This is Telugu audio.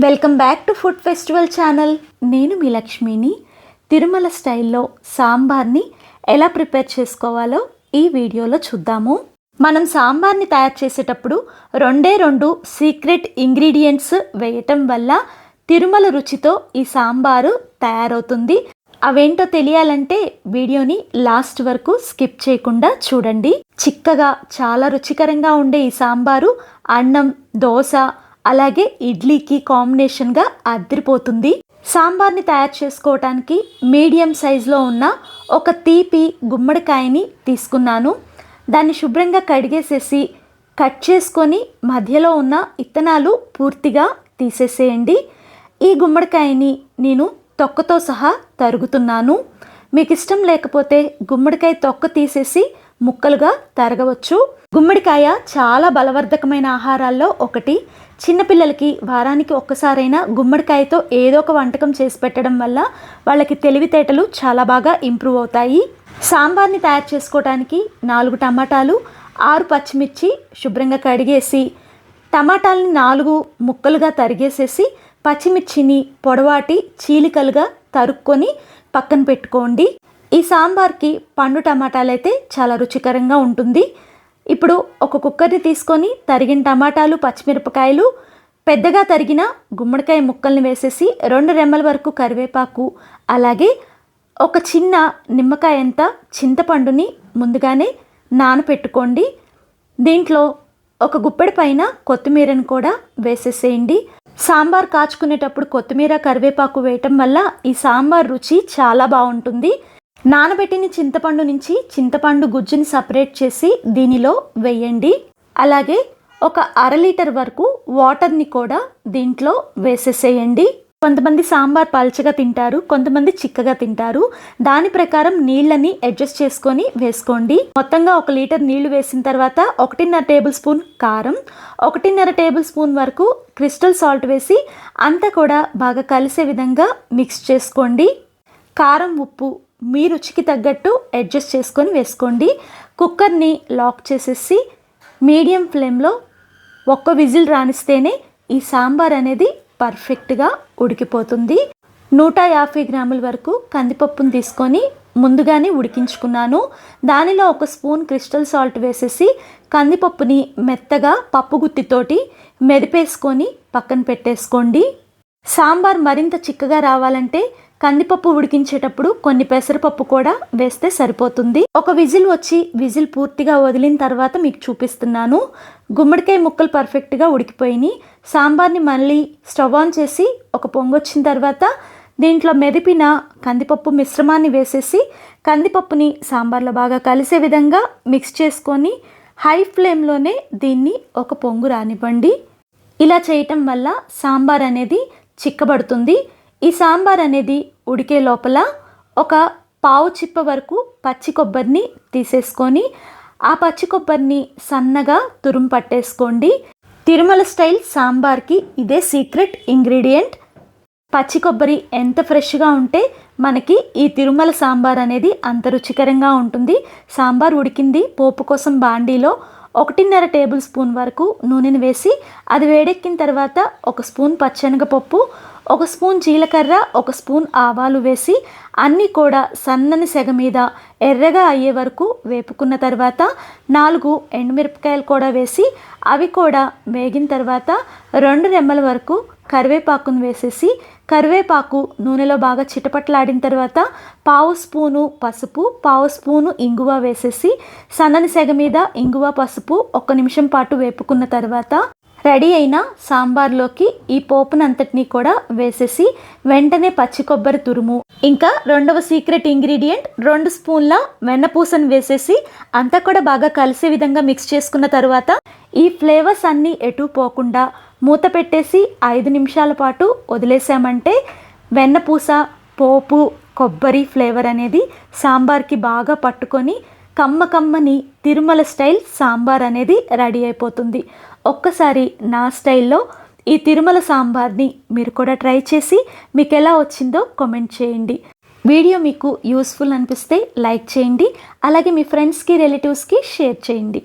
Welcome back to food festival channel. నేను మీ లక్ష్మిని. తిరుమల స్టైల్లో సాంబార్ని ఎలా ప్రిపేర్ చేసుకోవాలో ఈ వీడియోలో చూద్దాము. మనం సాంబార్ని తయారు చేసేటప్పుడు రెండు సీక్రెట్ ఇంగ్రీడియంట్స్ వేయటం వల్ల తిరుమల రుచితో ఈ సాంబారు తయారవుతుంది. అవేంటో తెలియాలంటే వీడియోని లాస్ట్ వరకు స్కిప్ చేయకుండా చూడండి. చిక్కగా చాలా రుచికరంగా ఉండే ఈ సాంబారు అన్నం, దోశ, అలాగే ఇడ్లీకి కాంబినేషన్గా అదిరిపోతుంది. సాంబార్ని తయారు చేసుకోవటానికి మీడియం సైజులో ఉన్న ఒక తీపి గుమ్మడికాయని తీసుకున్నాను. దాన్ని శుభ్రంగా కడిగేసేసి కట్ చేసుకొని మధ్యలో ఉన్న ఇత్తనాలు పూర్తిగా తీసేసేయండి. ఈ గుమ్మడికాయని నేను తొక్కతో సహా తరుగుతున్నాను. మీకు ఇష్టం లేకపోతే గుమ్మడికాయ తొక్క తీసేసి ముక్కలుగా తరగవచ్చు. గుమ్మడికాయ చాలా బలవర్ధకమైన ఆహారాల్లో ఒకటి. చిన్నపిల్లలకి వారానికి ఒక్కసారైనా గుమ్మడికాయతో ఏదో ఒక వంటకం చేసి పెట్టడం వల్ల వాళ్ళకి తెలివితేటలు చాలా బాగా ఇంప్రూవ్ అవుతాయి. సాంబార్ని తయారు చేసుకోవడానికి 4 టమాటాలు, 6 పచ్చిమిర్చి శుభ్రంగా కడిగేసి టమాటాలని 4 ముక్కలుగా తరిగేసేసి పచ్చిమిర్చిని పొడవాటి చీలికలుగా తరుక్కొని పక్కన పెట్టుకోండి. ఈ సాంబార్కి పండు టమాటాలు అయితే చాలా రుచికరంగా ఉంటుంది. ఇప్పుడు ఒక కుక్కర్ని తీసుకొని తరిగిన టమాటాలు, పచ్చిమిరపకాయలు, పెద్దగా తరిగిన గుమ్మడికాయ ముక్కల్ని వేసేసి 2 రెమ్మల వరకు కరివేపాకు, అలాగే ఒక చిన్న నిమ్మకాయ అంత చింతపండుని ముందుగానే నానపెట్టుకోండి. దీంట్లో ఒక గుప్పెడి పైన కొత్తిమీరను కూడా వేసేసేయండి. సాంబార్ కాచుకునేటప్పుడు కొత్తిమీర, కరివేపాకు వేయటం వల్ల ఈ సాంబార్ రుచి చాలా బాగుంటుంది. నానబెట్టిన చింతపండు నుంచి చింతపండు గుజ్జుని సపరేట్ చేసి దీనిలో వేయండి. అలాగే ఒక 1/2 లీటర్ వరకు వాటర్ని కూడా దీంట్లో వేసేసేయండి. కొంతమంది సాంబార్ పల్చగా తింటారు, కొంతమంది చిక్కగా తింటారు. దాని ప్రకారం నీళ్ళని అడ్జస్ట్ చేసుకొని వేసుకోండి. మొత్తంగా 1 లీటర్ నీళ్లు వేసిన తర్వాత 1.5 టేబుల్ స్పూన్ కారం, 1.5 టేబుల్ స్పూన్ వరకు క్రిస్టల్ సాల్ట్ వేసి అంతా కూడా బాగా కలిసే విధంగా మిక్స్ చేసుకోండి. కారం, ఉప్పు మీ రుచికి తగ్గట్టు అడ్జస్ట్ చేసుకొని వేసుకోండి. కుక్కర్ని లాక్ చేసేసి మీడియం ఫ్లేమ్లో 1 విజిల్ రానిస్తేనే ఈ సాంబార్ అనేది పర్ఫెక్ట్గా ఉడికిపోతుంది. 150 గ్రాముల వరకు కందిపప్పును తీసుకొని ముందుగానే ఉడికించుకున్నాను. దానిలో 1 స్పూన్ క్రిస్టల్ సాల్ట్ వేసేసి కందిపప్పుని మెత్తగా పప్పు గుత్తితోటి మెదిపేసుకొని పక్కన పెట్టేసుకోండి. సాంబార్ మరింత చిక్కగా రావాలంటే కందిపప్పు ఉడికించేటప్పుడు కొన్ని పెసరపప్పు కూడా వేస్తే సరిపోతుంది. 1 విజిల్ వచ్చి విజిల్ పూర్తిగా వదిలిన తర్వాత మీకు చూపిస్తున్నాను. గుమ్మడికాయ ముక్కలు పర్ఫెక్ట్గా ఉడికిపోయినాయి. సాంబార్ని మళ్ళీ స్టవ్ ఆన్ చేసి ఒక పొంగొచ్చిన తర్వాత దీంట్లో మెదిపిన కందిపప్పు మిశ్రమాన్ని వేసేసి కందిపప్పుని సాంబార్లో బాగా కలిసే విధంగా మిక్స్ చేసుకొని హై ఫ్లేమ్లోనే దీన్ని ఒక పొంగు రానివ్వండి. ఇలా చేయటం వల్ల సాంబార్ అనేది చిక్కబడుతుంది. ఈ సాంబార్ అనేది ఉడికే లోపల ఒక పావు చిప్ప వరకు పచ్చి కొబ్బరిని తీసేసుకొని ఆ పచ్చి కొబ్బరిని సన్నగా తురుము పట్టేసుకోండి. తిరుమల స్టైల్ సాంబార్కి ఇదే సీక్రెట్ ఇంగ్రీడియంట్. పచ్చి కొబ్బరి ఎంత ఫ్రెష్గా ఉంటే మనకి ఈ తిరుమల సాంబార్ అనేది అంత రుచికరంగా ఉంటుంది. సాంబార్ ఉడికింది. పోపు కోసం బాండీలో 1.5 టేబుల్ స్పూన్ వరకు నూనెను వేసి అది వేడెక్కిన తర్వాత 1 స్పూన్ పచ్చెనగపప్పు, 1 స్పూన్ జీలకర్ర, 1 స్పూన్ ఆవాలు వేసి అన్నీ కూడా సన్నని సెగ మీద ఎర్రగా అయ్యే వరకు వేపుకున్న తర్వాత 4 ఎండుమిరపకాయలు కూడా వేసి అవి కూడా వేగిన తర్వాత 2 రెమ్మల వరకు కరివేపాకును వేసేసి కరివేపాకు నూనెలో బాగా చిటపట్లాడిన తర్వాత పావు స్పూను పసుపు, పావు స్పూను ఇంగువ వేసేసి సన్నని సెగ మీద ఇంగువ, పసుపు 1 నిమిషం పాటు వేపుకున్న తర్వాత రెడీ అయిన సాంబార్లోకి ఈ పోపునంతటినీ కూడా వేసేసి వెంటనే పచ్చి కొబ్బరి తురుము, ఇంకా 2వ సీక్రెట్ ఇంగ్రీడియంట్ 2 స్పూన్ల వెన్నపూసను వేసేసి అంతా కూడా బాగా కలిసే విధంగా మిక్స్ చేసుకున్న తర్వాత ఈ ఫ్లేవర్స్ అన్నీ ఎటు పోకుండా మూత పెట్టేసి 5 నిమిషాల పాటు వదిలేసామంటే వెన్నపూస, పోపు, కొబ్బరి ఫ్లేవర్ అనేది సాంబార్కి బాగా పట్టుకొని కమ్మని తిరుమల స్టైల్ సాంబార్ అనేది రెడీ అయిపోతుంది. ఒక్కసారి నా స్టైల్లో ఈ తిరుమల సాంబార్ని మీరు కూడా ట్రై చేసి మీకు ఎలా వచ్చిందో కామెంట్ చేయండి. వీడియో మీకు యూస్ఫుల్ అనిపిస్తే లైక్ చేయండి. అలాగే మీ ఫ్రెండ్స్కి, రిలేటివ్స్కి షేర్ చేయండి.